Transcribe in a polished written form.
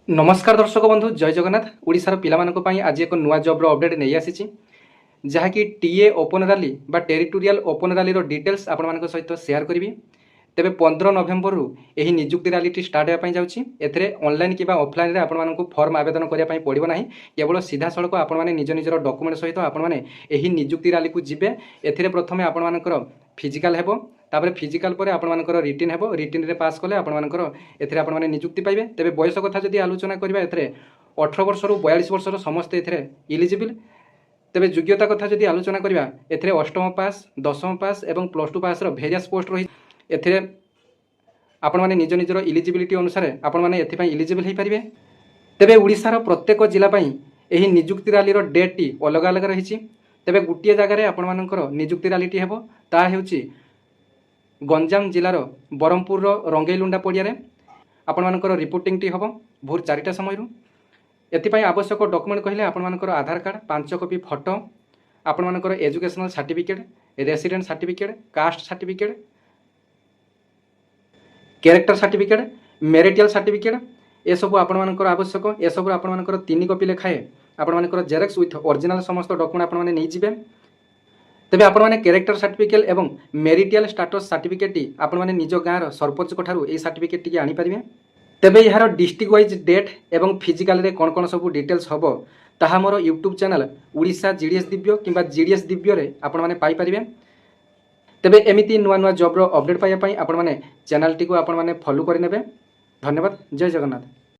नमस्कार दर्शक बंधु जय जगन्नाथ। ओडिशार पिलामानक पई आज एक नुआ जॉब रो अपडेट नहीं आसी जहाँकि टीए ओपन रैली बा टेरिटोरियल ओपन रैली रो डिटेल्स आपण मानक सहित शेयर करी। तेबे 15 नवेम्बर रु एही नियुक्ति रैली स्टार्ट होगा जाउछि। एथरे ऑनलाइन किबा ऑफलाइन रे आपण मानक फॉर्म आवेदन करिया पई पड़िबो नाही। केवल सीधा सड़क आपण माने निज निजर डॉक्यूमेंट सहित आपण माने एही नियुक्ति रैली को जिबे। एथिरे प्रथमे आपण मानकर फिजिकल हेबो, तापर फिजिकल पर आपण मानकर रिटिन हेबो। रिटिन रे पास कले आपण मानकर एथिरे आपण माने नियुक्ति पाइबे। तेबे बयस कथा जदि आलोचना करिबा एथिरे 18 वर्ष रु 42 वर्ष समस्त एथिरे इलिजिबल। तेबे योग्यता कथा जदि आलोचना करिबा एथिरे 8म पास 10म पास एवं +2 पास रो वेरियस पोस्ट रही। एथिरे आपण माने निज निजर इलिजिबिलिटी अनुसार आपण माने एथि पई इलिजिबल हे परिबे। तेबे ओडिसा रो प्रत्येक जिला पई एही नियुक्ति रैली रो डेट टी अलग अलग रही। तेबे गुटिए जगह रे आपण मानकर नियुक्ति रैली टी हेबो। ता हेउची गंजाम जिलार बरहमपुर रंगेलुंडा पड़िया रे आपण मानकर रिपोर्टिंग टी हेबो भोर 4टा समय रु। एथिपाई आवश्यक डॉक्यूमेंट कहले आपण मानकर आधार कार्ड 5 कॉपी फोटो, आपण मानकर educational certificate, resident certificate, caste certificate, character certificate, marital certificate ए सब आपण मानकर आवश्यक। ए सब आपण मानकर 3 कॉपी लेखाए आपण मानकर जेरक्स विथ ओरिजिनल समस्त डॉक्यूमेंट आपण माने नै जिबे। तेबे आपण माने कैरेक्टर सर्टिफिकेट एवं मेरिटियल स्टेटस सर्टिफिकेट टी आपण माने निज गाँव सरपंच कोठारु ए सर्टिफिकेट टी आनी परिबे। तेबे यार डिस्ट्रिक्ट वाइज डेट एवं फिजिकल रे कौन कौन सब डिटेल्स हबो ताहा मोर YouTube channel Orissa GDS Divya किंबा जीडीएस दिव्य रे आपण माने पाई परिबे। तेबे एमिति नुआ नुआ जॉब रो अपडेट पाइया पई आपण माने चैनल टी को आपण माने फॉलो करि नेबे। धन्यवाद। जय जगन्नाथ।